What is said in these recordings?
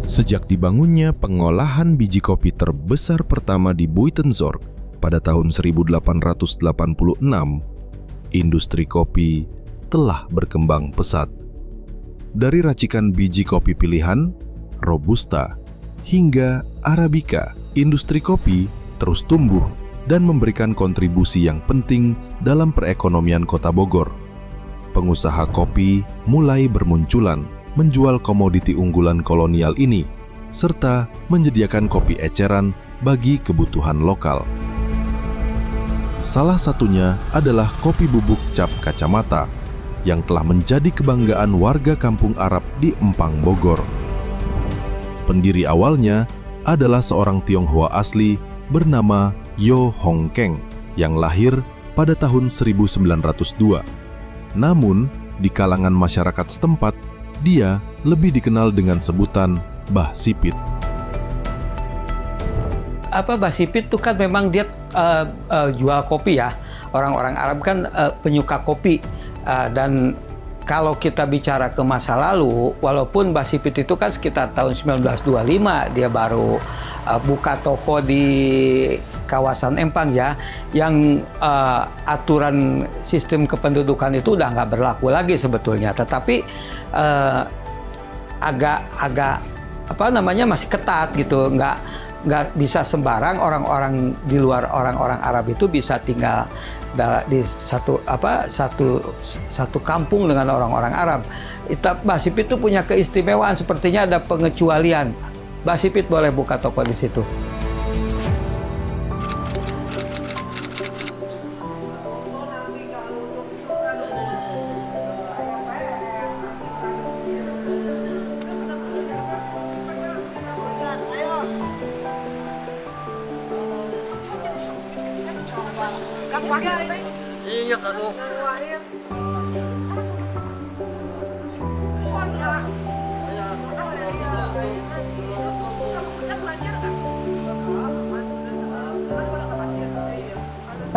Sejak dibangunnya pengolahan biji kopi terbesar pertama di Buitenzorg pada tahun 1886, industri kopi telah berkembang pesat. Dari racikan biji kopi pilihan, Robusta, hingga Arabica, industri kopi terus tumbuh dan memberikan kontribusi yang penting dalam perekonomian Kota Bogor. Pengusaha kopi mulai bermunculan menjual komoditi unggulan kolonial ini, serta menyediakan kopi eceran bagi kebutuhan lokal. Salah satunya adalah kopi bubuk cap kacamata, yang telah menjadi kebanggaan warga kampung Arab di Empang, Bogor. Pendiri awalnya adalah seorang Tionghoa asli bernama Yo Hong Keng, yang lahir pada tahun 1902. Namun, di kalangan masyarakat setempat, dia lebih dikenal dengan sebutan Bah Sipit. Bah Sipit itu kan memang dia jual kopi ya. Orang-orang Arab kan penyuka kopi. Dan kalau kita bicara ke masa lalu, walaupun Bah Sipit itu kan sekitar tahun 1925 dia baru buka toko di kawasan Empang ya, yang aturan sistem kependudukan itu udah nggak berlaku lagi sebetulnya, tetapi agak masih ketat gitu, nggak bisa sembarang orang-orang di luar orang-orang Arab itu bisa tinggal di satu kampung dengan orang-orang Arab. Bah Sipit itu punya keistimewaan, sepertinya ada pengecualian. Bah Sipit boleh buka toko di situ.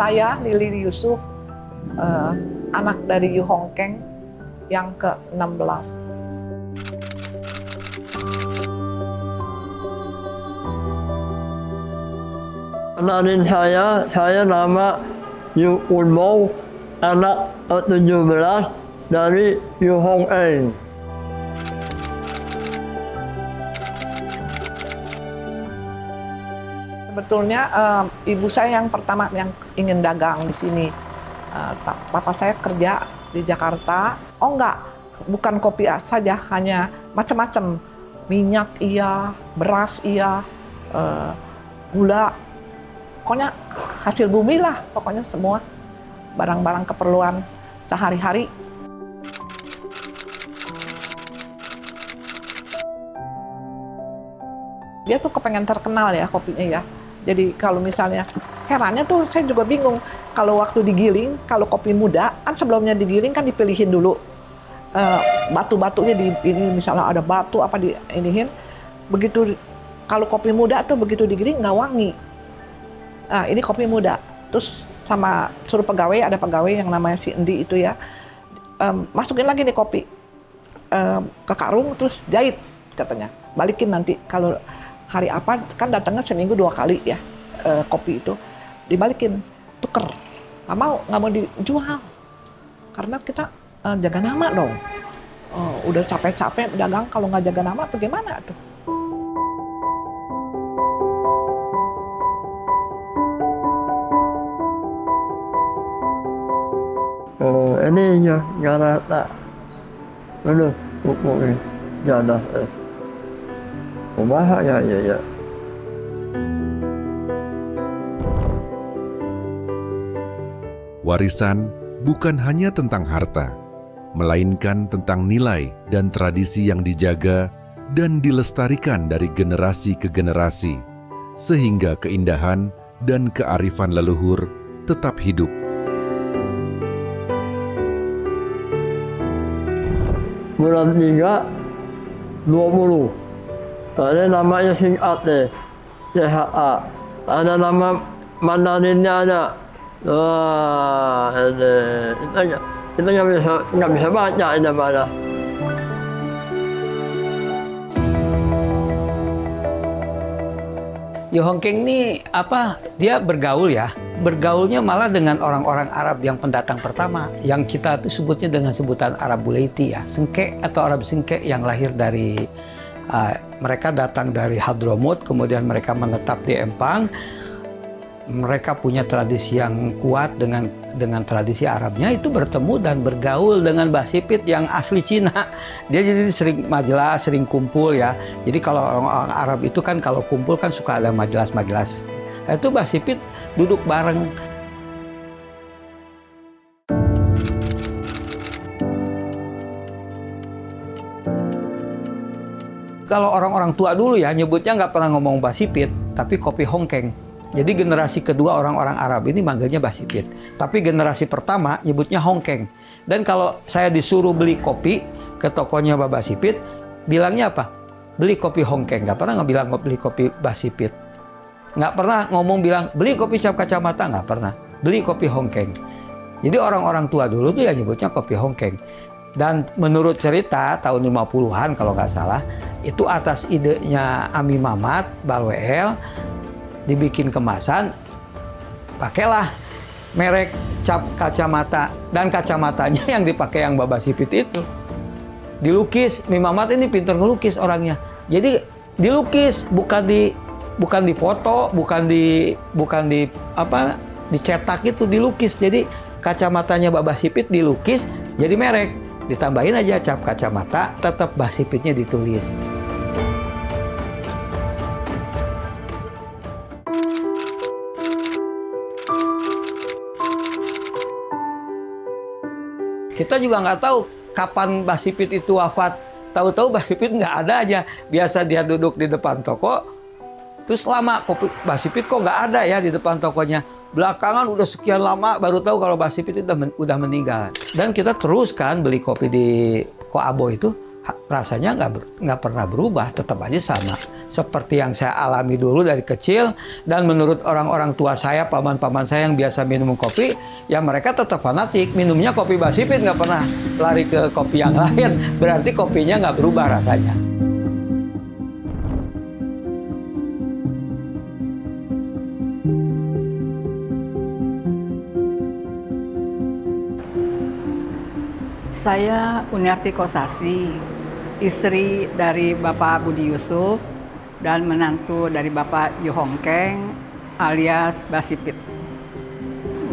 Saya Lili Yusuf, anak dari Yu Hong Keng yang ke-16. Kenalin saya nama Yu Unmo, anak ke-17 dari Yu Hong Keng. Sebetulnya ibu saya yang pertama yang ingin dagang di sini. Papa saya kerja di Jakarta. Oh enggak, bukan kopi saja, hanya macam-macam. Minyak iya, beras iya, gula. Pokoknya hasil bumi lah, pokoknya semua barang-barang keperluan sehari-hari. Dia tuh kepengen terkenal ya kopinya ya. Jadi kalau misalnya, herannya tuh saya juga bingung. Kalau waktu digiling, kalau kopi muda, kan sebelumnya digiling kan dipilihin dulu. Batu-batunya ini misalnya ada batu apa diinihin. Begitu, kalau kopi muda tuh begitu digiling nggak wangi. Nah ini kopi muda. Terus sama suruh pegawai, ada pegawai yang namanya si Endi itu ya. Masukin lagi nih kopi ke karung, terus jahit katanya. Balikin nanti kalau hari apa, kan datangnya seminggu 2 kali ya, kopi itu dibalikin, tuker, nggak mau dijual, karena kita jaga nama dong. Udah capek-capek dagang, kalau nggak jaga nama bagaimana tuh? Ini ya gara tak, aduh, mungkin jada. Ya. Warisan bukan hanya tentang harta, melainkan tentang nilai dan tradisi yang dijaga dan dilestarikan dari generasi ke generasi, sehingga keindahan dan kearifan leluhur tetap hidup. Bulan 3, 20. Ada namanya singkat deh, CHA. Ada nama Mandarinnya ada. Wah, ini kita nggak bisa baca ini mana. Yu Hongkeng ini dia bergaul ya. Bergaulnya malah dengan orang-orang Arab yang pendatang pertama, yang kita tuh sebutnya dengan sebutan Arab Bulaiti ya, Sengke atau Arab Sengke yang lahir dari mereka datang dari Hadramut, kemudian mereka menetap di Empang. Mereka punya tradisi yang kuat dengan tradisi Arabnya, itu bertemu dan bergaul dengan Mbah Sipit yang asli Cina. Dia jadi sering majelis, sering kumpul ya. Jadi kalau orang Arab itu kan kalau kumpul kan suka ada majelis-majelis. Itu Mbah Sipit duduk bareng. Kalau orang-orang tua dulu ya nyebutnya nggak pernah ngomong Mbah Sipit, tapi kopi Hongkeng. Jadi generasi kedua orang-orang Arab ini manggilnya Mbah Sipit. Tapi generasi pertama nyebutnya Hongkeng. Dan kalau saya disuruh beli kopi ke tokonya Mbah Sipit, bilangnya apa? Beli kopi Hongkeng. Nggak pernah bilang beli kopi Mbah Sipit. Nggak pernah ngomong bilang beli kopi Cap Kacamata, nggak pernah. Beli kopi Hongkeng. Jadi orang-orang tua dulu tuh ya nyebutnya kopi Hongkeng. Dan menurut cerita tahun 50-an kalau nggak salah, itu atas idenya Ami Mamat, Balweel, dibikin kemasan, pakailah merek Cap Kacamata. Dan kacamatanya yang dipakai yang Mbah Sipit itu dilukis. Mi Mamat ini pintar ngelukis orangnya. Jadi dilukis, bukan di foto, bukan dicetak, itu dilukis. Jadi kacamatanya Mbah Sipit dilukis jadi merek. Ditambahin aja Cap Kacamata, tetap Mbah Sipitnya ditulis. Kita juga nggak tahu kapan Mbah Sipit itu wafat. Tahu-tahu Mbah Sipit nggak ada aja. Biasa dia duduk di depan toko. Terus lama Mbah Sipit kok nggak ada ya di depan tokonya. Belakangan udah sekian lama baru tahu kalau Mbah Sipit itu udah meninggal. Dan kita terus kan beli kopi di Ko Abo itu, rasanya nggak pernah berubah, tetap aja sama. Seperti yang saya alami dulu dari kecil, dan menurut orang-orang tua saya, paman-paman saya yang biasa minum kopi, ya mereka tetap fanatik. Minumnya kopi Mbah Sipit, nggak pernah lari ke kopi yang lain. Berarti kopinya nggak berubah rasanya. Saya Uniarti Kosasi, istri dari Bapak Budi Yusuf dan menantu dari Bapak Yu Hongkeng alias Mbah Sipit.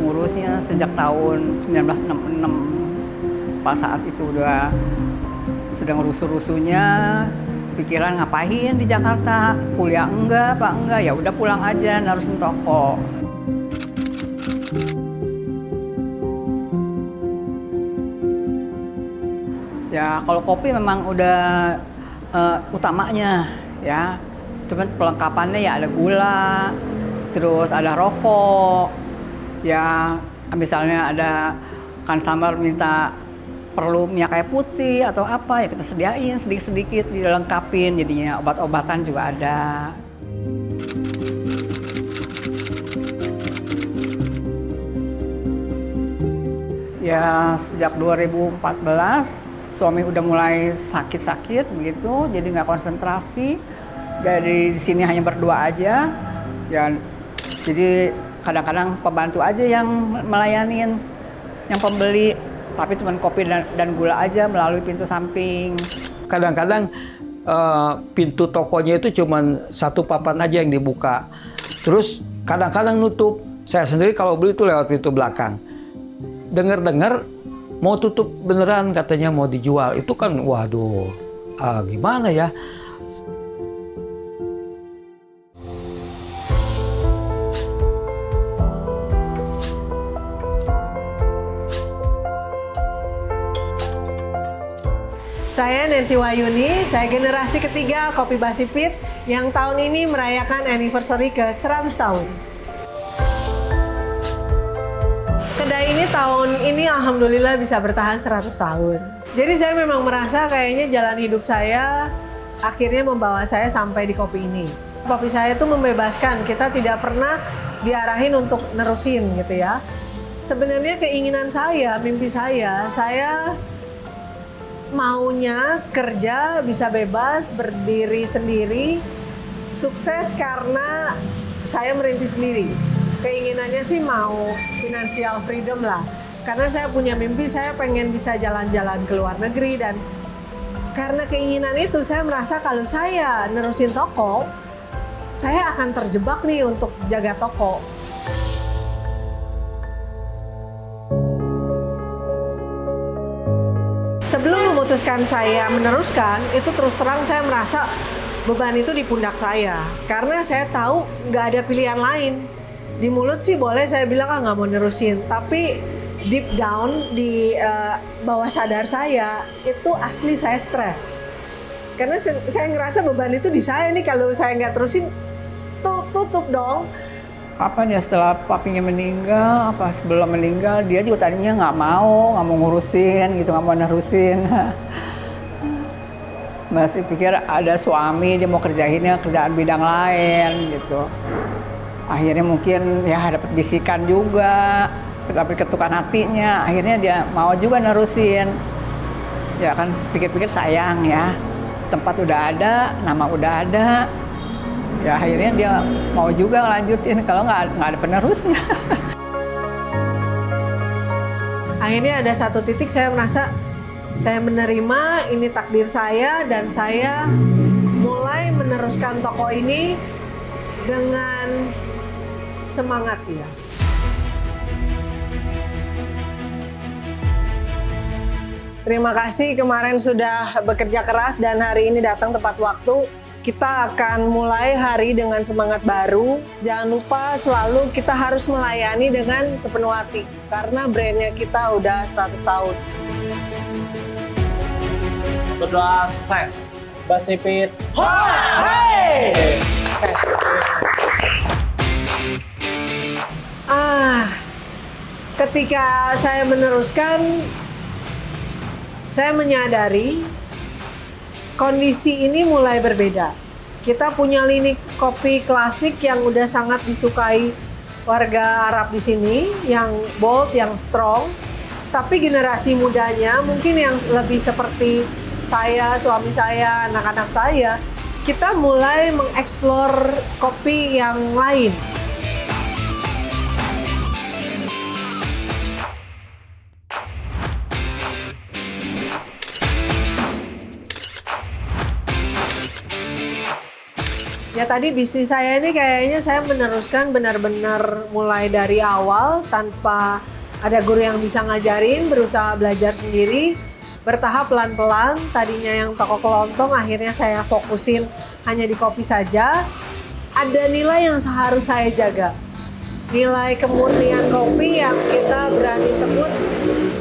Ngurusnya sejak tahun 1966. Pas saat itu udah sedang rusuh-rusuhnya, pikiran ngapain di Jakarta, kuliah enggak, ya udah pulang aja narusin toko. Ya kalau kopi memang udah utamanya ya, cuman pelengkapannya ya ada gula, terus ada rokok, ya misalnya ada kan sambar minta perlu minyak kayu putih atau apa ya kita sediain sedikit-sedikit dilengkapin, jadinya obat-obatan juga ada. Ya sejak 2014 suami udah mulai sakit-sakit begitu, jadi nggak konsentrasi. Dari sini hanya berdua aja, ya. Jadi kadang-kadang pembantu aja yang melayanin, yang pembeli, tapi cuma kopi dan gula aja melalui pintu samping. Kadang-kadang pintu tokonya itu cuma satu papan aja yang dibuka. Terus kadang-kadang nutup. Saya sendiri kalau beli itu lewat pintu belakang. Dengar-dengar mau tutup beneran, katanya mau dijual. Itu kan waduh, gimana ya? Saya Nancy Wayuni, saya generasi ketiga Kopi Mbah Sipit yang tahun ini merayakan anniversary ke 100 tahun. Kedai ini tahun ini alhamdulillah bisa bertahan 100 tahun. Jadi saya memang merasa kayaknya jalan hidup saya akhirnya membawa saya sampai di kopi ini. Kopi saya itu membebaskan, kita tidak pernah diarahin untuk nerusin gitu ya. Sebenarnya keinginan saya, mimpi saya maunya kerja bisa bebas, berdiri sendiri, Sukses karena saya merintis sendiri. Keinginannya sih mau financial freedom lah. Karena saya punya mimpi, saya pengen bisa jalan-jalan ke luar negeri, dan karena keinginan itu saya merasa kalau saya nerusin toko, saya akan terjebak nih untuk jaga toko. Sebelum memutuskan saya meneruskan, itu terus terang saya merasa beban itu di pundak saya. Karena saya tahu nggak ada pilihan lain. Di mulut sih boleh saya bilang nggak mau nerusin, tapi deep down di bawah sadar saya itu asli saya stres. Karena saya ngerasa beban itu di saya nih, kalau saya nggak terusin tutup dong. Kapan ya setelah papinya meninggal, apa sebelum meninggal, dia juga tadinya nggak mau ngurusin gitu, nggak mau nerusin. Masih pikir ada suami, dia mau kerjainnya kerjaan bidang lain gitu. Akhirnya mungkin ya dapat bisikan juga, dapat ketukan hatinya, akhirnya dia mau juga nerusin. Ya kan pikir-pikir sayang ya, tempat udah ada, nama udah ada. Ya akhirnya dia mau juga ngelanjutin, kalau nggak ada penerusnya. Akhirnya ada satu titik saya merasa saya menerima ini takdir saya, dan saya mulai meneruskan toko ini dengan semangat sih ya. Terima kasih kemarin sudah bekerja keras dan hari ini datang tepat waktu. Kita akan mulai hari dengan semangat baru. Jangan lupa selalu kita harus melayani dengan sepenuh hati. Karena brandnya kita udah 100 tahun. Berdoa selesai. Basipit. Ketika saya meneruskan, saya menyadari kondisi ini mulai berbeda. Kita punya lini kopi klasik yang udah sangat disukai warga Arab di sini, yang bold, yang strong. Tapi generasi mudanya mungkin yang lebih seperti saya, suami saya, anak-anak saya, kita mulai mengeksplor kopi yang lain. Ya tadi bisnis saya ini kayaknya saya meneruskan benar-benar mulai dari awal tanpa ada guru yang bisa ngajarin, berusaha belajar sendiri, bertahap pelan-pelan. Tadinya yang toko kelontong, akhirnya saya fokusin hanya di kopi saja. Ada nilai yang harus saya jaga. Nilai kemurnian kopi yang kita berani sebut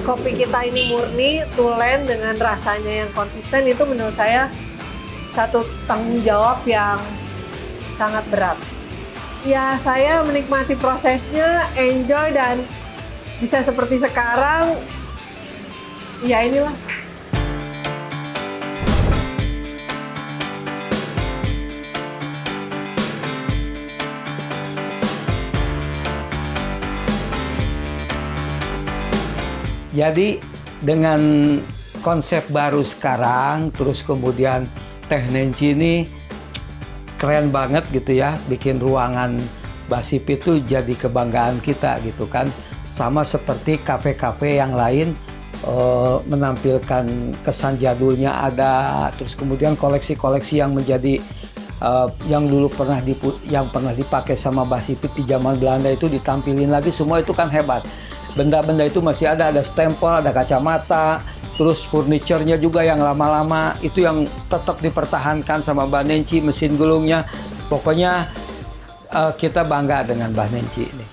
kopi kita ini murni, tulen dengan rasanya yang konsisten, itu menurut saya satu tanggung jawab yang sangat berat. Ya saya menikmati prosesnya, enjoy, dan bisa seperti sekarang, ya inilah. Jadi dengan konsep baru sekarang, terus kemudian teknologi ini keren banget gitu ya, bikin ruangan Basipit itu jadi kebanggaan kita gitu kan. Sama seperti kafe-kafe yang lain menampilkan kesan jadulnya ada, terus kemudian koleksi-koleksi yang menjadi yang dulu pernah dipakai sama Basipit di zaman Belanda itu ditampilin lagi, semua itu kan hebat. Benda-benda itu masih ada stempel, ada kacamata, terus furniturnya juga yang lama-lama itu yang tetap dipertahankan sama Mbak Nenci, mesin gulungnya. Pokoknya kita bangga dengan Mbak Nenci ini.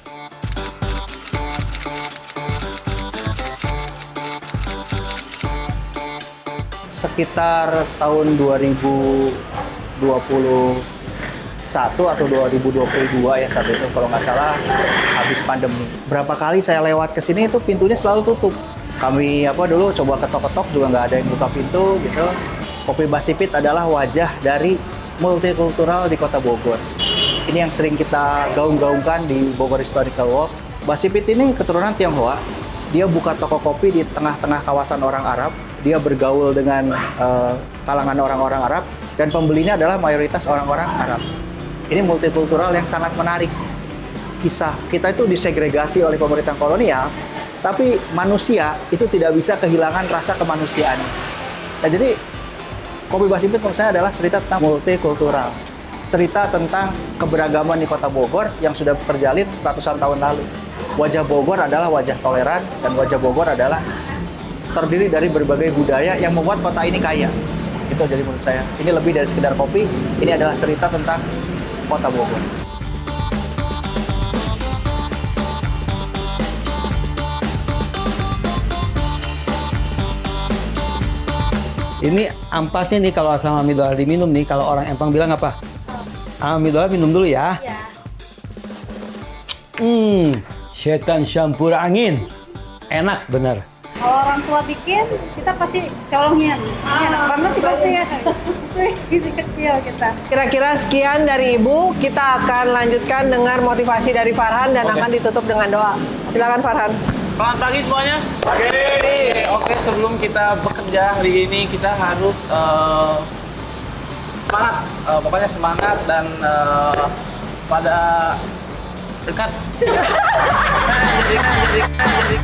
Sekitar tahun 2021 atau 2022 ya saat itu kalau nggak salah, habis pandemi. Berapa kali saya lewat ke sini itu pintunya selalu tutup. Kami dulu coba ketok-ketok juga nggak ada yang buka pintu gitu. Kopi Basipit adalah wajah dari multikultural di Kota Bogor. Ini yang sering kita gaung-gaungkan di Bogor Historical Walk. Basipit ini keturunan Tionghoa. Dia buka toko kopi di tengah-tengah kawasan orang Arab dia bergaul dengan kalangan orang-orang Arab, dan pembelinya adalah mayoritas orang-orang Arab. Ini multikultural yang sangat menarik. Kisah kita itu disegregasi oleh pemerintah kolonial, tapi manusia itu tidak bisa kehilangan rasa kemanusiaan. Nah, jadi Kopi Basipit menurut saya adalah cerita tentang multikultural. Cerita tentang keberagaman di Kota Bogor yang sudah terjalin ratusan tahun lalu. Wajah Bogor adalah wajah toleran, dan wajah Bogor adalah terdiri dari berbagai budaya yang membuat kota ini kaya. Itu jadi menurut saya, ini lebih dari sekedar kopi, ini adalah cerita tentang Kota Bogor. Ini ampasnya nih kalau asam amidol diminum nih, kalau orang Empang bilang apa? Amidol minum dulu ya. Setan campur angin. Enak bener. Kalau orang tua bikin, kita pasti colongin. Enak banget di kopi ya. Gizi kecil kita. Kira-kira sekian dari Ibu, kita akan lanjutkan dengar motivasi dari Farhan dan akan ditutup dengan doa. Silakan Farhan. Selamat pagi semuanya. Pagi. Oke, sebelum kita bekerja hari ini kita harus semangat. Pokoknya semangat dan pada dekat. Jadi